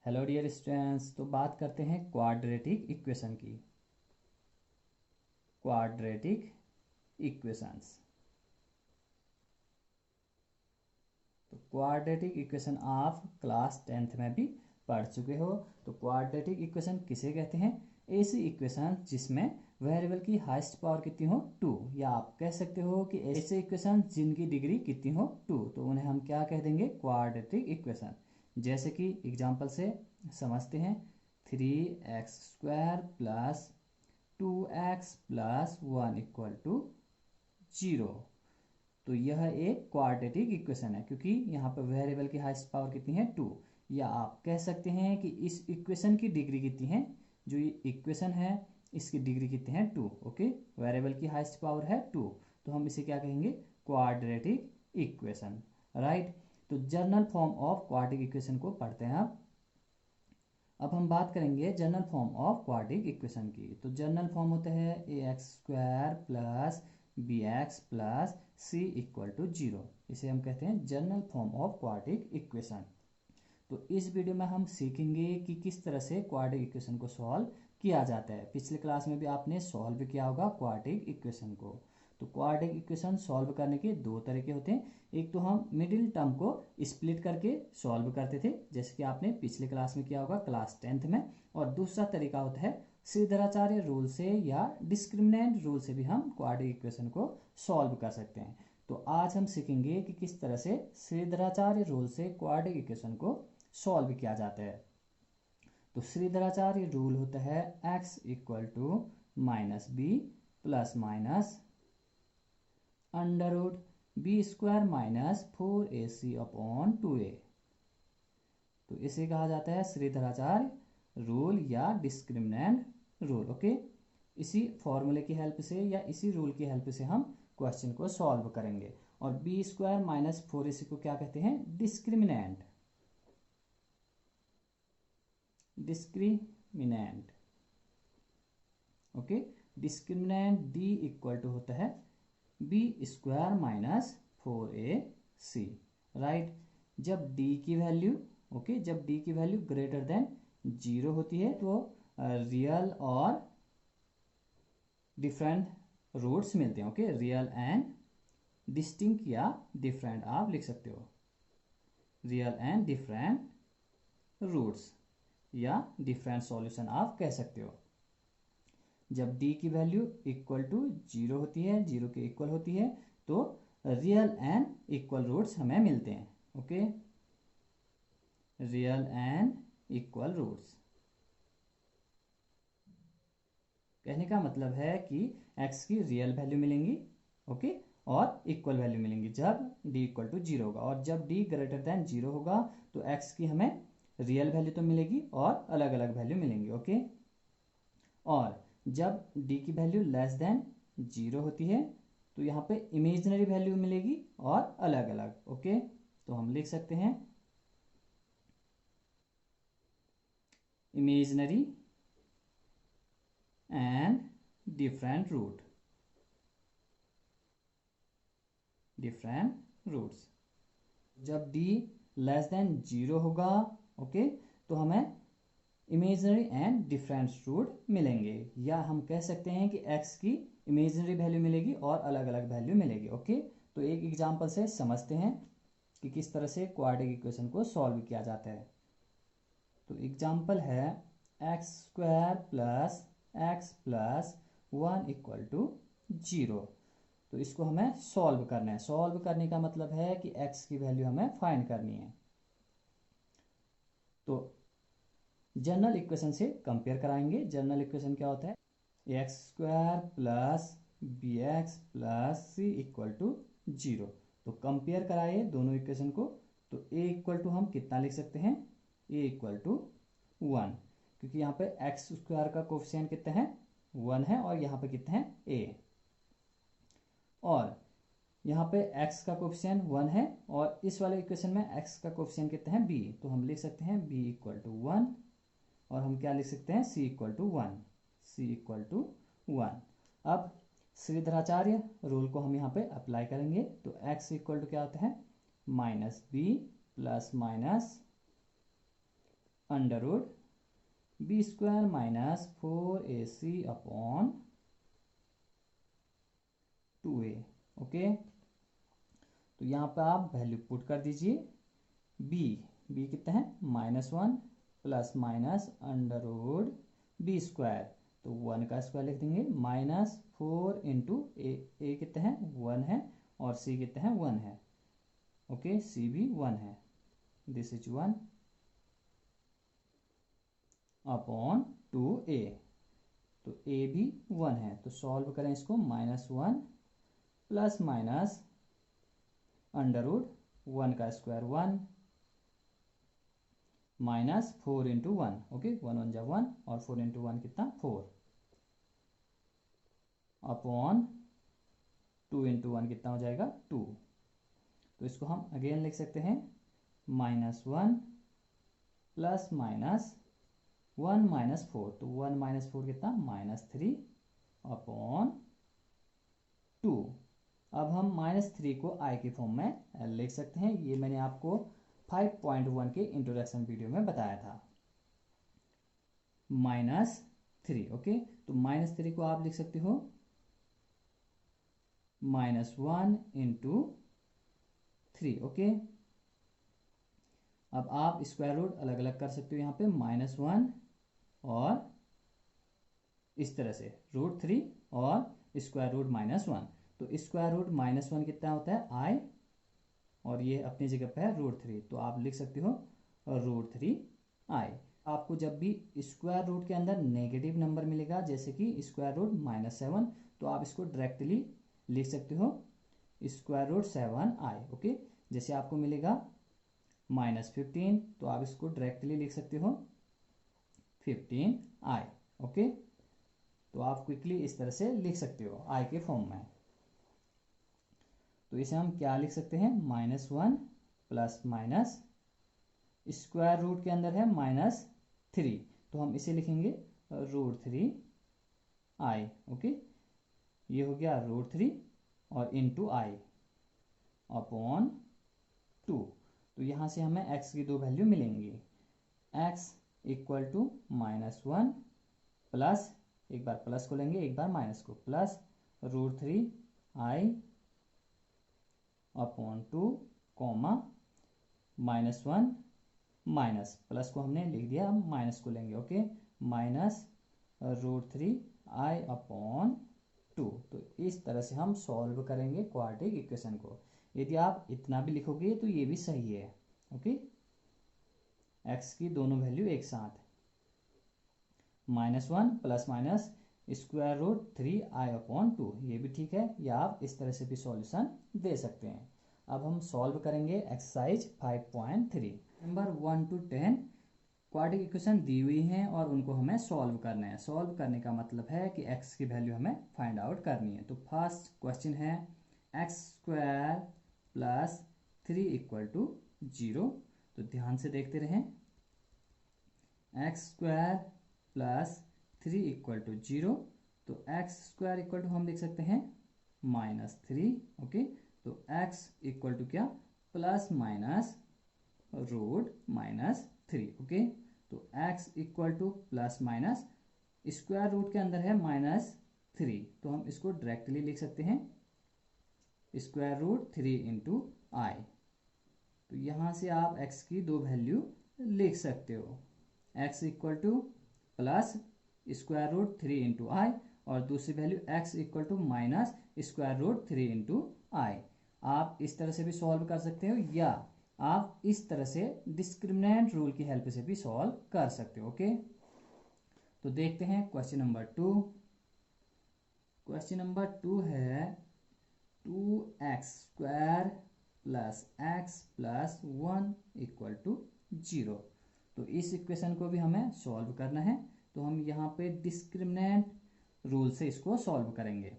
Hello dear students. तो बात करते हैं क्वाड्रेटिक इक्वेशन की। Quadratic equations. तो क्वाड्रेटिक इक्वेशन आप क्लास 10th में भी पढ़ चुके हो। तो क्वाड्रेटिक इक्वेशन किसे कहते हैं? ऐसी इक्वेशन जिसमें वेरिएबल की हाईएस्ट पावर कितनी हो 2, या आप कह सकते हो कि ऐसे इक्वेशन जिनकी डिग्री कितनी हो 2, तो उन्हें हम क्या कह देंगे? Quadratic equation. जैसे कि एग्जांपल से समझते हैं, 3x² plus 2x plus 1 equal to 0। तो यह एक क्वाड्रेटिक इक्वेशन है क्योंकि यहाँ पर वेरिएबल की हाईएस्ट पावर कितनी है 2। या आप कह सकते हैं कि इस इक्वेशन की डिग्री कितनी है, जो ये इक्वेशन है इसकी डिग्री कितनी है 2। ओके, वेरिएबल की हाईएस्ट पावर है 2, तो हम इसे क्या कहेंगे? Quadratic equation. राइट। तो general form of quadratic equation को पढ़ते हैं। अब हम बात करेंगे general form of quadratic equation की। तो जनरल फॉर्म होता है ax² plus bx plus c equal to 0। इसे हम कहते हैं general form of quadratic equation. तो इस वीडियो में हम सीखेंगे कि किस तरह से क्वाड्रेटिक इक्वेशन को सॉल्व किया जाता है। पिछले क्लास में भी आपने सॉल्व किया होगा क्वाड्रेटिक इक्वेशन को। तो क्वाड्रेटिक इक्वेशन सॉल्व करने के दो तरीके होते हैं। एक तो हम मिडिल टर्म को स्प्लिट करके सॉल्व करते थे, जैसे कि आपने पिछले क्लास में किया होगा क्लास 10th में। और दूसरा तरीका होता है श्रीधराचार्य रूल से या डिस्क्रिमिनेंट रूल से भी हम क्वाड्रेटिक इक्वेशन को सॉल्व कर सकते हैं। तो आज हम सीखेंगे कि किस तरह से श्रीधराचार्य रूल से क्वाड्रेटिक इक्वेशन को सॉल्व किया जाता है। तो श्रीधराचार्य रूल होता है x equal to -b plus minus under root b² minus 4ac upon 2a। तो इसे कहा जाता है श्रीधराचार्य रूल या डिस्क्रिमिनेंट रूल। ओके, इसी फॉर्मूले की हेल्प से या इसी रूल की हेल्प से हम क्वेश्चन को सॉल्व करेंगे। और b² माइनस 4ac को क्या कहते हैं? Discriminant. Discriminant. Okay, discriminant d equal to होता है b² माइनस 4ac। राइट। जब d की वैल्यू जब d की वैल्यू ग्रेटर देन 0 होती है तो रियल और डिफरेंट रूट्स मिलते हैं। ओके, रियल एंड डिस्टिंक्ट या डिफरेंट आप लिख सकते हो। रियल एंड डिफरेंट रूट्स या डिफरेंट सॉल्यूशन आप कह सकते हो। जब d की वैल्यू इक्वल टू 0 होती है, 0 के इक्वल होती है, तो रियल एंड इक्वल रूट्स हमें मिलते हैं। Okay, real and equal roots कहने का मतलब है कि x की रियल वैल्यू मिलेंगी, ओके, और इक्वल वैल्यू मिलेंगी जब d इक्वल टू 0 होगा। और जब d ग्रेटर देन 0 होगा तो x की हमें रियल वैल्यू तो मिलेगी और अलग अलग वैल्यू मिलेंगी। ओके, और जब d की वैल्यू लेस देन 0 होती है तो यहाँ पे इमेजिनरी वैल्यू मिलेगी और अलग अलग। ओके, तो हम लिख सकते हैं imaginary and different root. Different roots जब d लेस देन 0 होगा, ओके, तो हमें इमेजिनरी एंड डिफरेंट रूट मिलेंगे। या हम कह सकते हैं कि x की इमेजिनरी वैल्यू मिलेगी और अलग अलग वैल्यू मिलेगी। ओके, तो एक एग्जांपल से समझते हैं कि किस तरह से क्वाड्रेटिक इक्वेशन को सॉल्व किया जाता है। तो एग्जांपल है x² plus x plus 1 equal to 0। तो इसको हमें सॉल्व करना है। सॉल्व करने का मतलब है कि x की वैल्यू हमें फाइंड करनी है। तो जनरल इक्वेशन से कंपेयर कराएंगे। जनरल इक्वेशन क्या होता है? x² plus bx plus c equal to 0। तो कंपेयर कराइए दोनों इक्वेशन को। तो a इक्वल टू हम कितना लिख सकते हैं? a इक्वल टू 1, क्योंकि यहाँ पे x² का कोफिशिएंट कितना है? 1 है, और यहाँ पे कितना है? a। और यहाँ पे x का कोफिशिएंट 1 है, और इस वाले इक्वेशन में x का कोफिशिएंट कितना है? b। तो हम लिख सकते हैं b इक्वल टू 1, और हम क्या लिख सकते हैं? c equal to 1। c equal to 1। अब श्रीधराचार्य रूल को हम यहाँ पे अप्लाई करेंगे। तो x इक्वल टू क्या होता है? -b plus minus under root B square minus 4ac upon 2a। Okay, तो यहाँ पे आप वैल्यू पुट कर दीजिए। बी कितना है -1 plus minus under root B square, तो 1 का स्क्वायर लिख देंगे -4 इंटू ए कितना है 1 है और सी कितना है 1 है। ओके, सी भी 1 है, दिस इज 1 अपॉन 2a, तो a भी 1 है। तो सॉल्व करें इसको, -1 प्लस माइनस अंडर रूट 1 का स्क्वायर 1 माइनस 4 इंटू 1। ओके, 1 1 जा 1 और 4 इंटू 1 कितना 4 अपॉन 2 इंटू 1 कितना हो जाएगा 2। तो इसको हम अगेन लिख सकते हैं -1 प्लस माइनस 1 माइनस 4, तो 1 माइनस 4 कितना -3 अपॉन 2। अब हम -3 को i के फॉर्म में लिख सकते हैं। ये मैंने आपको 5.1 के इंट्रोडक्शन वीडियो में बताया था। -3, ओके, तो -3 को आप लिख सकते हो -1 इंटू 3। ओके, अब आप स्क्वायर रूट अलग अलग कर सकते हो यहाँ पे, -1 और इस तरह से √3 और स्क्वायर रूट -1। तो स्क्वायर रूट -1 कितना होता है i, और ये अपनी जगह पे है √3, तो आप लिख सकते हो √3i। आपको जब भी स्क्वायर रूट के अंदर नेगेटिव नंबर मिलेगा, जैसे कि स्क्वायर रूट -7, तो आप इसको डायरेक्टली लिख सकते हो स्क्वायर रूट 7i। ओके, जैसे आपको मिलेगा -15, तो आप इसको डायरेक्टली लिख सकते हो 15i। ओके, तो आप क्विकली इस तरह से लिख सकते हो i के फॉर्म में। तो इसे हम क्या लिख सकते हैं, -1 प्लस माइनस स्क्वायर रूट के अंदर है -3, तो हम इसे लिखेंगे √3i। ओके, ये हो गया √3 और इंटू i अपॉन 2। तो यहाँ से हमें x की दो वैल्यू मिलेंगी, x इक्वल टू -1 प्लस, एक बार प्लस को लेंगे एक बार माइनस को, plus √3i upon 2 comma -1 minus plus को हमने लिख दिया, अब माइनस को लेंगे। Okay, minus √3i upon 2। तो इस तरह से हम सॉल्व करेंगे क्वाड्रेटिक इक्वेशन को। यदि आप इतना भी लिखोगे तो ये भी सही है। ओके, x की दोनों वैल्यू एक साथ, -1 plus minus square root 3i upon 2, ये भी ठीक है, या आप इस तरह से भी सॉल्यूशन दे सकते हैं। अब हम सॉल्व करेंगे exercise 5.3। Number 1 to 10 quadratic equation दी हुई हैं और उनको हमें सॉल्व करना है। सॉल्व करने का मतलब है कि x की वैल्यू हमें फाइंड आउट करनी है। तो फर्स्ट क्वेश्चन है x² प्लस 3 इक्वल टू 0। तो ध्यान से देखते रहें, x² प्लस 3 इक्वल टू 0, तो x² इक्वल टू हम लिख सकते हैं -3। ओके, तो x इक्वल टू क्या, प्लस माइनस √-3। ओके, तो x equal to plus minus square root के अंदर है -3, तो हम इसको डायरेक्टली लिख सकते हैं √3 इंटू i। तो यहाँ से आप x की दो वैल्यू लिख सकते हो, x equal to plus √3 into i और दूसरी value x equal to minus √3 into i। आप इस तरह से भी सॉल्व कर सकते हो, या आप इस तरह से डिस्क्रिमिनेंट रूल की हेल्प से भी सॉल्व कर सकते हो। ओके, तो देखते हैं क्वेश्चन नंबर 2। क्वेश्चन नंबर 2 है 2x² plus x plus 1 equal to 0। तो इस इक्वेशन को भी हमें सॉल्व करना है, तो हम यहाँ पे डिस्क्रिमिनेंट रूल से इसको सॉल्व करेंगे।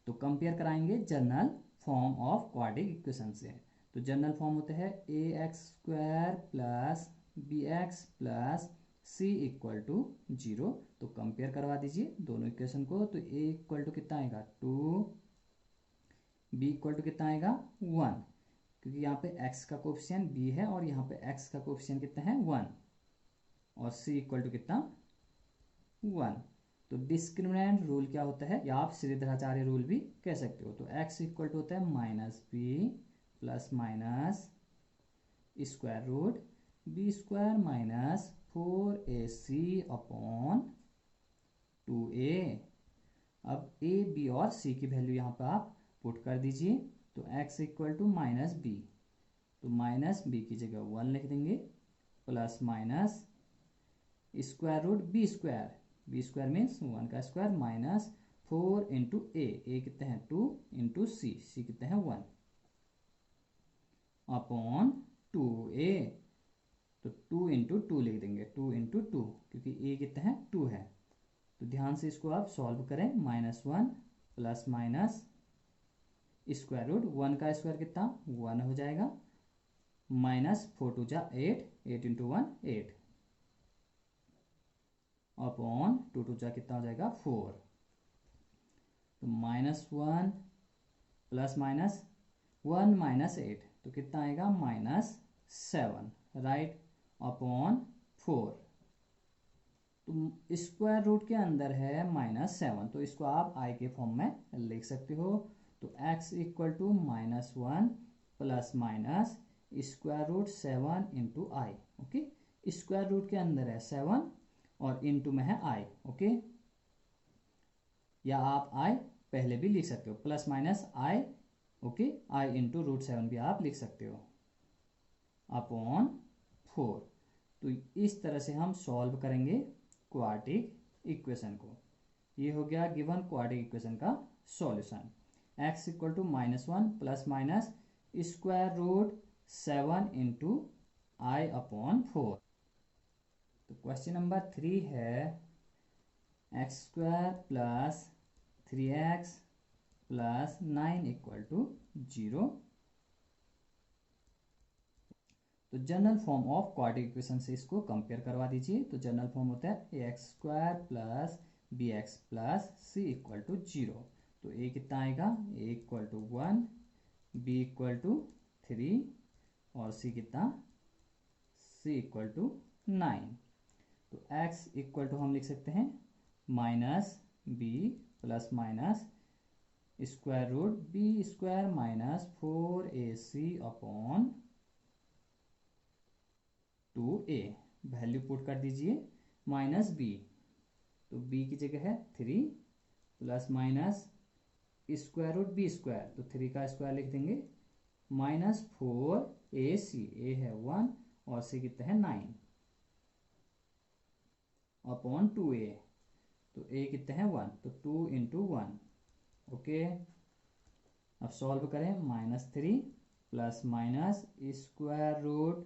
तो कंपेयर कराएंगे general form of quadratic equation से। तो जनरल फॉर्म होता है ax² plus bx plus c equal to 0। तो कंपेयर करवा दीजिए दोनों इक्वेशन को। तो a इक्वल टू कितना आएगा 2, b इक्वल टू कितना आएगा 1, क्योंकि यहाँ पे x का कोफिशिएंट b है और यहाँ पे x का कोफिशिएंट कितना है 1, और c इक्वल टू कितना 1। तो डिस्क्रिमिनेंट रूल क्या होता है, या आप श्रीधराचार्य रूल भी कह सकते हो। तो x इक्वल टू होता है minus B plus minus square root B square minus 4ac upon 2a। अब a b और c की वैल्यू यहाँ पर आप पुट कर दीजिए। तो x equal to minus B, तो माइनस बी की जगह 1 लिख देंगे, plus minus square root B square means 1 का स्क्वायर माइनस 4 इंटू ए कितने हैं 2 इंटू सी कितने हैं 1 अपॉन 2a। तो 2 इंटू 2 लिख देंगे, 2 इंटू 2, क्योंकि a कितने हैं 2 है। तो ध्यान से इसको आप सॉल्व करें, -1 प्लस माइनस स्क्वायर रूट 1 का स्क्वायर कितना 1 हो जाएगा, माइनस 4 टू जा 8, 8 इंटू 1 8 अपॉन 2 टू जा कितना हो जाएगा 4। तो -1 प्लस माइनस 1 माइनस 8 तो कितना आएगा -7, राइट, अपॉन 4। तो स्क्वायर रूट के अंदर है -7, तो इसको आप i के फॉर्म में लिख सकते हो। तो x equal to -1 plus minus square root 7 into I. Okay, square root के अंदर है 7 और इंटू में है i। ओके, या आप i पहले भी लिख सकते हो, plus minus i। Okay, i into root 7 भी आप लिख सकते हो अपॉन 4। तो इस तरह से हम सॉल्व करेंगे क्वाड्रेटिक इक्वेशन को। ये हो गया गिवन क्वाड्रेटिक इक्वेशन का solution. x equal to -1 plus minus square root 7 into I upon 4। तो क्वेश्चन नंबर 3 है x square plus 3x plus 9 equal to 0। तो general form of quadratic equation से इसको कंपेयर करवा दीजिए। तो जनरल फॉर्म होता है ax square plus bx plus c equal to 0। तो a कितना आएगा, a equal to 1, b equal to 3 और c कितना, c इक्वल टू 9। तो x इक्वल टू हम लिख सकते हैं minus b plus minus square root B square minus 4ac upon 2a। Value put कर दीजिए -b, तो b की जगह है 3 plus minus square root B square, तो 3 का स्क्वायर लिख देंगे, -4ac, a है 1 और c कितना है 9 अपॉन 2a। तो a कितना है 1, तो 2 इंटू 1। ओके, अब सॉल्व करें, -3 प्लस माइनस स्क्वायर रूट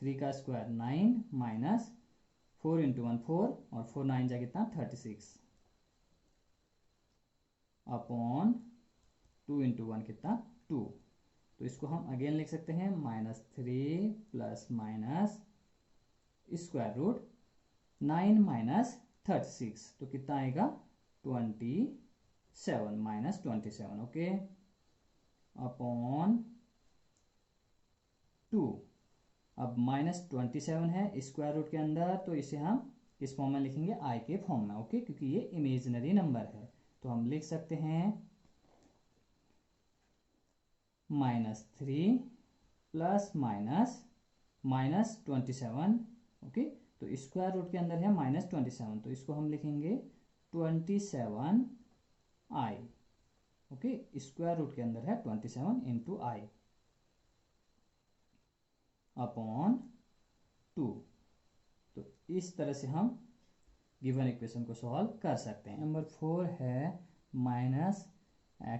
3 का स्क्वायर 9 माइनस 4 इंटू 1 4 और 4 9 जा कितना 36 अपॉन 2 इंटू 1 कितना 2। तो इसको हम अगेन लिख सकते हैं -3 plus minus square root 9 minus 36, तो कितना आएगा 27 माइनस 27। Okay, upon 2। अब -27 है स्क्वायर रूट के अंदर, तो इसे हम किस फॉर्म में लिखेंगे, i के फॉर्म में। ओके, क्योंकि ये इमेजिनरी नंबर है, तो हम लिख सकते हैं -3 प्लस माइनस 27। ओके, तो स्क्वायर रूट के अंदर है -27, तो इसको हम लिखेंगे 27i। ओके, स्क्वायर रूट के अंदर है 27 इंटू आई अपॉन 2। तो इस तरह से हम गिवन इक्वेशन को सॉल्व कर सकते हैं। नंबर 4 है -x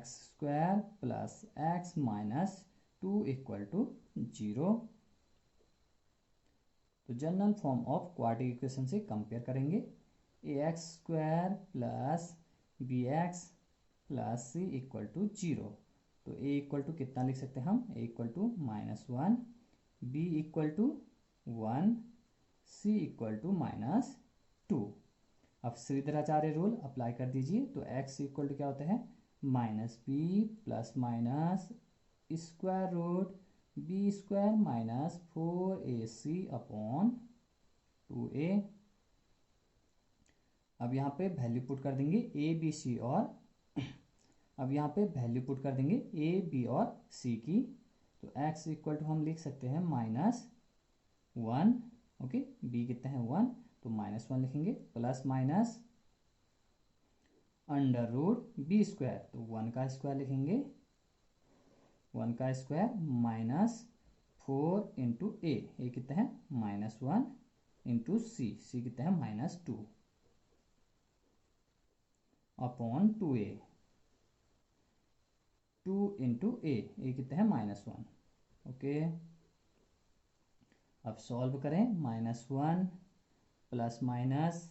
square plus x minus 2 equal to 0। तो general form of quadratic equation से कंपेयर करेंगे, ax square plus bx plus c equal to 0। तो a इक्वल टू कितना लिख सकते हैं हम, a equal to -1, b equal to 1, c equal to -2। अब श्रीधराचार्य रूल अप्लाई कर दीजिए। तो x इक्वल टू क्या होता है -b plus minus square root B square minus 4ac upon 2 A. अब यहाँ पे वैल्यू पुट कर देंगे ए बी सी और अब यहाँ पे वैल्यू पुट कर देंगे ए बी और सी की। तो x इक्वल टू हम लिख सकते हैं -1, ओके। b कितना है 1, तो -1 लिखेंगे, plus minus under root B square, तो 1 का स्क्वायर लिखेंगे, 1 का स्क्वायर -4 इंटू ए कितना है -1 इंटू सी कितना है -2 अपॉन 2a, 2 इंटू ए कितना है -1, ओके। अब सॉल्व करें, -1 प्लस माइनस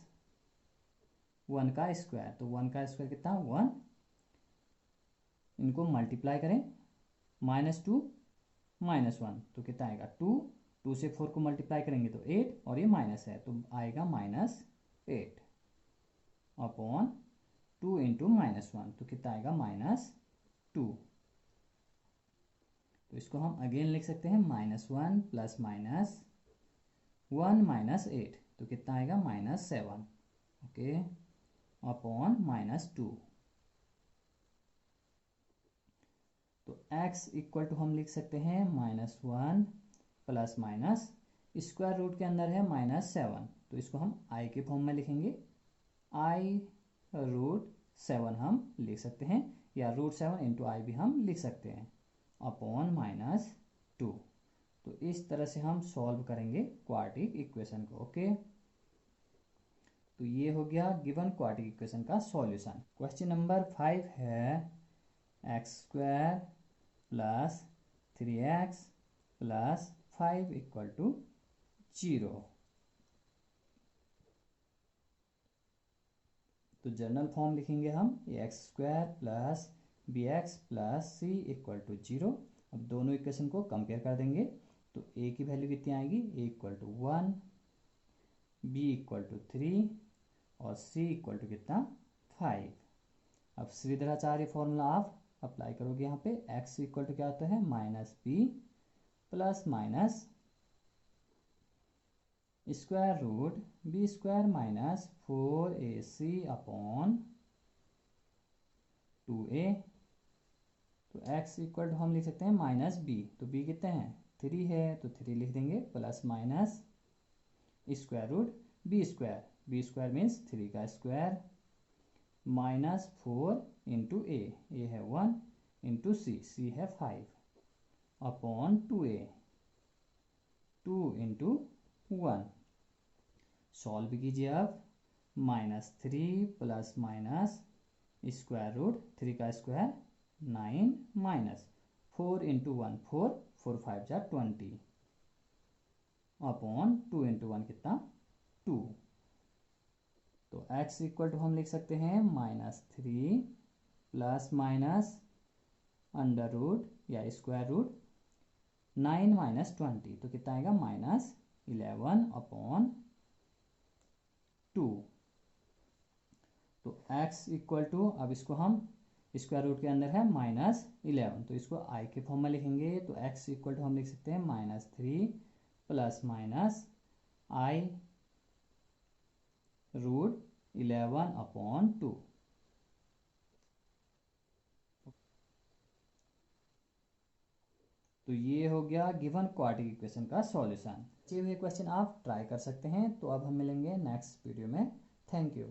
1 का स्क्वायर, तो 1 का स्क्वायर कितना 1, इनको मल्टीप्लाई करें, -2 -1 तो कितना आएगा 2, 2 से 4 को मल्टीप्लाई करेंगे तो 8 और ये माइनस है तो आएगा -8 अपॉन 2 इंटू -1 तो कितना आएगा -2। तो इसको हम अगेन लिख सकते हैं -1 प्लस माइनस 1 -8 तो कितना आएगा -7, ओके, अपॉन -2। तो x इक्वल टू हम लिख सकते हैं -1 प्लस माइनस स्क्वायर रूट के अंदर है -7, तो इसको हम i के फॉर्म में लिखेंगे, i रूट 7 हम लिख सकते हैं, या √7 इंटू आई भी हम लिख सकते हैं, अपॉन -2। तो इस तरह से हम सॉल्व करेंगे क्वाड्रेटिक इक्वेशन को, ओके। तो ये हो गया गिवन क्वाड्रेटिक इक्वेशन का सॉल्यूशन। क्वेश्चन नंबर 5 है x² plus 3x plus 5 equal to 0। तो जनरल फॉर्म लिखेंगे हम x² plus bx plus c equal to 0। अब दोनों इक्वेशन को कंपेयर कर देंगे, तो a की वैल्यू कितनी आएगी, a equal to 1, b equal to 3 और c इक्वल टू कितना 5। अब श्रीधराचार्य फॉर्मूला आप अप्लाई करोगे यहाँ पे, x इक्वल टू क्या होता है -b plus minus square root b square minus 4ac upon 2a। तो x इक्वल टू हम लिख सकते हैं -b, तो b कितने हैं 3 है तो 3 लिख देंगे, plus minus square root b square means 3 का स्क्वायर -4 इंटू ए है 1 इंटू सी है 5 अपॉन 2a, 2 इंटू 1। सॉल्व कीजिए अब, -3 प्लस माइनस स्क्वायर रूट 3 का स्क्वायर 9 माइनस 4 इंटू 1 4 5 जा 20 अपॉन 2 इंटू 1 कितना 2। तो x इक्वल टू हम लिख सकते हैं -3 प्लस माइनस अंडर रूट या स्क्वायर रूट 9 माइनस 20 तो कितना आएगा -11 अपॉन 2। तो x इक्वल टू, अब इसको हम स्क्वायर रूट के अंदर है -11 तो इसको i के फॉर्म में लिखेंगे, तो x इक्वल टू हम लिख सकते हैं -3 plus minus i root 11 upon 2। तो ये हो गया गिवन क्वाड्रेटिक इक्वेशन का सॉल्यूशन। बचे हुए क्वेश्चन आप ट्राई कर सकते हैं। तो अब हम मिलेंगे नेक्स्ट वीडियो में। Thank you.